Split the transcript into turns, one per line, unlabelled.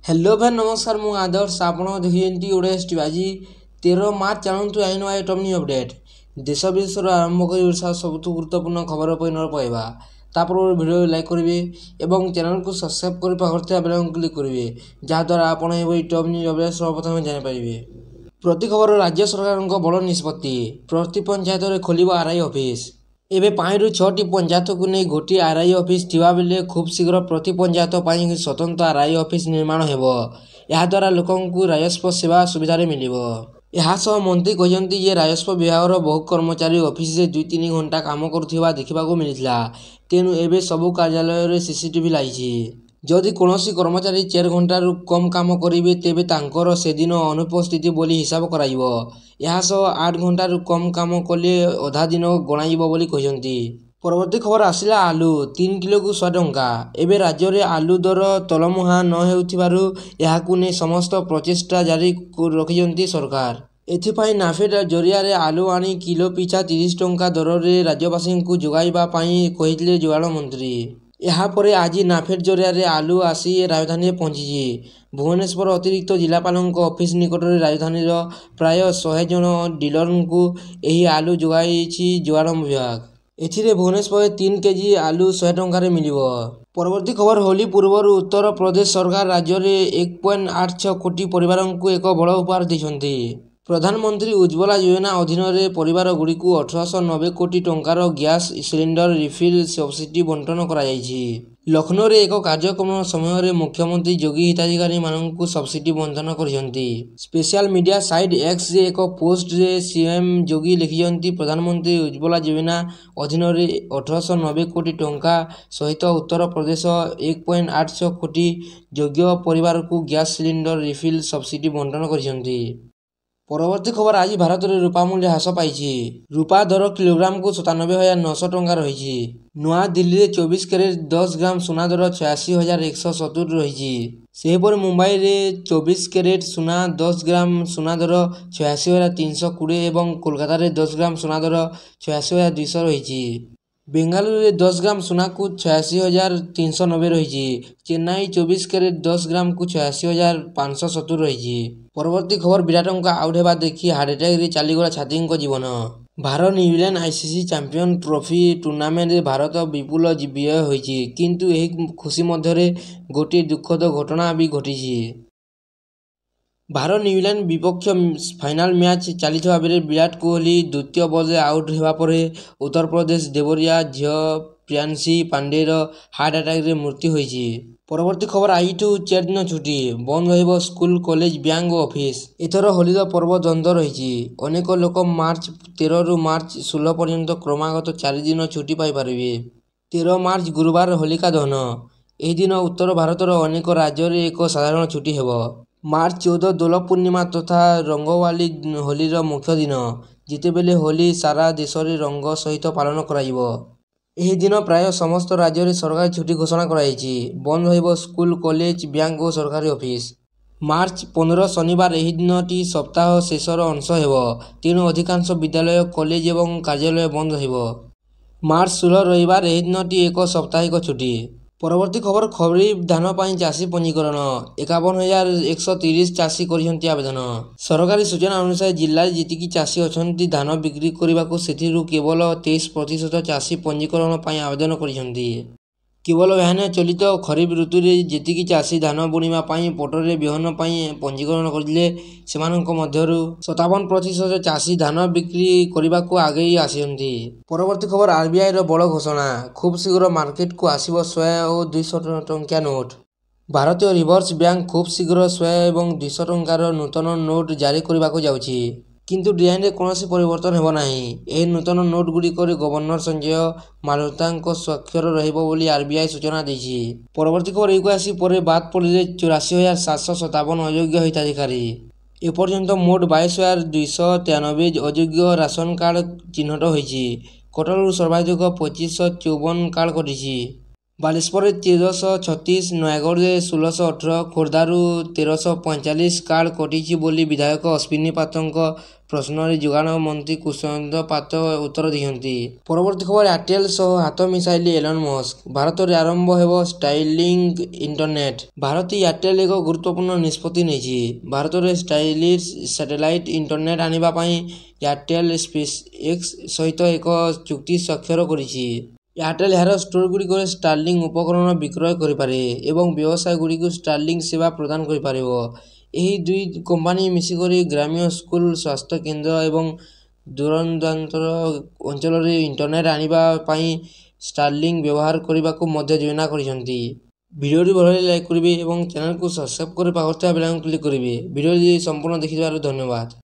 Hello भाई नमस्कार मु आदर्श आपण देखिए ओडे आज 13 मार्च जानतु आई नो टॉप न्यू अपडेट देश विदेश आरंभ कर सब गुरुत्वपूर्ण खबर पर नजर पड़ेगा तापर वीडियो लाइक करेंगे और चैनल को सब्सक्राइब कर पाखर बेल क्लिक करेंगे जहाद्वारा आप टॉप न्यूज अपडेट सर्वप्रथम जानीपारे। प्रति खबर राज्य सरकार बड़ निष्पत्ति प्रति पंचायत में खोल आरआई ऑफिस एवं 5 ରୁ 6ଟି पंचायत को नहीं गोटे आरआई ऑफिस थिबा बेले खूब शीघ्र प्रति पंचायत पर स्वतंत्र आरआई ऑफिस निर्माण हेबो। या द्वारा लोकंकु राजस्व सेवा सुविधा मिलिबो। यह मंत्री कहते जे राजस्व विभाग बहु कर्मचारी ऑफिस से 2-3 घंटा काम करुवा देखा मिलता तेणु एवं सबू कार्यालय सीसीटीवी लगी जदि कौन कर्मचारी 4 घंटा कम काम करेंगे तेबे तांकर से दिन अनुपस्थिति बोली हिसाब कर 8 घंटा कम काम कले अधा दिन गणाइब कहते। परवर्ती खबर आसिला आलू 3 किलो को 100 टंका एवं राज्य में आलू दर तलमुहा न हो समस्त प्रचेषा जारी रखिंट सरकार। एथिपाई नाफेड जरिया आलू आनी किलो पिछा 30 टंका दर में राज्यवासी को जोगाइबापी कहते जोगाण मंत्री। यापर आज नाफेड जरिया आलू आसी राजधानी पहुंची। भुवनेश्वर अतिरिक्त जिलापाल ऑफिस निकट में राजधानी प्राय 100 जन डीलर को यह आलू जोगाई जोगाण विभाग। एथिरे भुवनेश्वर 3 केजी आलू 100 टंकार मिलिबो। परवर्ती खबर होली पूर्व उत्तर प्रदेश सरकार राज्य में 1.86 कोटी परिवार को एक बड़ उपहार देते। प्रधानमंत्री उज्ज्वला योजना अधीन परिवार गुड़ी को 1890 कोटी टंकार गैस सिलिंडर रिफिल सब्सिडी बंटन कर लखनऊ रे एक कार्यक्रम समय मुख्यमंत्री योगी हिताधिकारी मानू सब्सिडी बंटन कर special media site X ray एक पोस्ट रे सीएम योगी लिखिं प्रधानमंत्री उज्ज्वला योजना अधीन 1890 कोटी टंका सहित उत्तर प्रदेश 1.86 कोटी योग्य परिवार को गैस सिलिंडर रिफिल सब्सिडी बंटन कर। परवर्ती खबर आज भारत में रूपा मूल्य ह्रास पाई। रूपा दर किलोग्राम को 97,900 टंका रही। नुआ दिल्ली में 24 कैरेट 10 ग्राम सुना दर 86,170 रही। सेहीपर मुंबई में 24 कैरेट सुना 10 ग्राम सुना दर 86,320 और कोलकाता में 10 ग्राम सुना दर 86,200 रही। बेंगालुरु में 10 ग्राम सुना को 86,390 रही। चेन्नई 24 कैरेट 10 ग्राम को 86,570 रही। परवर्ती खबर विराट आउट होगा देखी हार्ट अटैक रे चलीगला छाती जीवन। Bharat New Zealand ICC champion trophy tournament Bharat विपुल विजय होइछि किंतु एही खुशी मध्य गोटे दुखद घटना भी घटी। भारत न्यूजीलैंड विपक्ष फाइनाल मैच चली बेले विराट कोहली द्वितीय बॉल आउट होगा पर उत्तर प्रदेश देवरिया झील प्रियांशी पांडेर हार्ट अटैक रे मृत्यु होइछि। परवर्ती खबर आई 4 दिन छुट्टी बंद रहिबो स्कूल कॉलेज बैंक ऑफिस। एथर होली पर्व द्वंद्व रही। अनेक लोक मार्च 13 रु मार्च 16 पर्यंत क्रमागत 4 दिन छुट्टी पाई पारिबे। 13 मार्च गुरुवार होलिका दहन एही दिन उत्तर भारतर अनेक राज्य में एक साधारण छुट्टी हेबो। मार्च 14 दोल पूर्णिमा तथा रंगवाली होलीर मुख्य दिन जितेबेले होली सारा देश में रंग सहित पालन कराइबो। एही दिन प्राय समस्त राज्य में सरकारी छुट्टी घोषणा कराई। बंद रहिबो स्कूल कॉलेज बैंक और सरकारी ऑफिस। मार्च 15 शनिवार एही दिनटी सप्ताह शेषर अंश हेबो तेणु अधिकांश विद्यालय कॉलेज और कार्यालय बंद रहिबो। मार्च 16 रविवार एही दिनटी एक साप्ताहिक छुट्टी। परवर्ती खबर खरीफ धान पाई चाषी पंजीकरण 51,130 चाषी करिसेंती आवेदन। सरकारी सूचना अनुसार जिले जीतिकी चाषी अछंती धान बिक्री करने को सेथिरु केवल 23% चाषी पंजीकरण पाई आवेदन करिसेंती। केवल एहाने चलित खरीफ ऋतु में जेतिकी चाषी धान बुणिबा पाई पोटरे बिहन पाई पंजीकरण करले सेमानक मध्यरु 57% चाषी धान बिक्री करने को आगे आसियंती। परवर्ती खबर आरबीआई रो बड़ घोषणा खूब शीघ्र मार्केट को आसिबो 100 और 200 टंकिया नोट। भारतीय रिजर्व बैंक खूब शीघ्र 100 और 200 टंकार नूतन नोट जारी करने को जाउछि किंतु डिजाइन में कौन परिवर्तन हेब नाही। एही नूतन नोट गुड़िक गवर्नर संजय माल्होत्रा स्वाक्षर रहिबो बोली आरबीआई सूचना देछि। परवर्ती खबर एक आसी पर बाद पड़े 84,757 अयोग्य हिताधिकारी। एपर्यंत मोट 22,293 अयोग्य राशन कार्ड चिन्हट होइछि। कटकरू सर्वाधिक 2554 कार्ड कटिछि। ବାଲେଶ୍ୱରରେ 1336, ନୟାଗଡ଼ରେ 1618, ଖୋର୍ଦ୍ଧାରୁ 1345 କାର୍ଡ କଟିଛି ବୋଲି ବିଧାୟକ ଅଶ୍ୱିନୀ ପାତ୍ରଙ୍କ ପ୍ରଶ୍ନରେ ଯୋଗାଣ ମନ୍ତ୍ରୀ କୃଷ୍ଣଚନ୍ଦ୍ର ପାତ୍ର ଉତ୍ତର ଦେଇଛନ୍ତି। ପରବର୍ତ୍ତୀ ଖବର ଏୟାରଟେଲ୍ ସହ ହାତ ମିଶାଇଲେ ଏଲନ୍ ମସ୍କ, ଭାରତରେ ଆରମ୍ଭ ହେବ ଷ୍ଟାରଲିଙ୍କ୍ ଇଣ୍ଟରନେଟ୍। ଭାରତ ଏୟାରଟେଲ୍ ଏକ ଗୁରୁତ୍ୱପୂର୍ଣ୍ଣ ନିଷ୍ପତ୍ତି ନେଇଛି। ଭାରତରେ ଷ୍ଟାରଲିଙ୍କ୍ ସ୍ୟାଟେଲାଇଟ୍ ଇଣ୍ଟରନେଟ୍ ଆଣିବା ପାଇଁ ଏୟାରଟେଲ୍ ସ୍ପେସ୍ଏକ୍ସ ସହିତ ଏକ ଚୁକ୍ତି ସ୍ୱାକ୍ଷର କରିଛି। ଏୟାରଟେଲ୍ ଏହାର ଷ୍ଟୋରଗୁଡ଼ିକରେ ଷ୍ଟାରଲିଙ୍କ୍ ଉପକରଣ ବିକ୍ରୟ କରିପାରେ ଏବଂ ବ୍ୟବସାୟଗୁଡ଼ିକୁ ଷ୍ଟାରଲିଙ୍କ୍ ସେବା ପ୍ରଦାନ କରିପାରିବ। ଏହି ଦୁଇ କମ୍ପାନୀ ମିଶିକରି ଗ୍ରାମୀଣ, ସ୍କୁଲ, ସ୍ୱାସ୍ଥ୍ୟ କେନ୍ଦ୍ର ଏବଂ ଦୂରଦୂରାନ୍ତ ଅଞ୍ଚଳରେ ଇଣ୍ଟରନେଟ୍ ଆଣିବା ପାଇଁ ଷ୍ଟାରଲିଙ୍କ୍ ବ୍ୟବହାର କରିବାକୁ ମଧ୍ୟ ଯୋଜନା କରିଛନ୍ତି। ଭିଡ଼ିଓଟି ଭଲ ଲାଗିଲେ ଲାଇକ୍ କରିବେ ଏବଂ ଚ୍ୟାନେଲକୁ ସବସ୍କ୍ରାଇବ୍ କରି ପାଖରେ ଥିବା ବେଲ୍ ଆଇକନ୍ କ୍ଲିକ୍ କରିବେ। ଭିଡ଼ିଓଟି ସମ୍ପୂର୍ଣ୍ଣ ଦେଖିଥିବାରୁ ଧନ୍ୟବାଦ।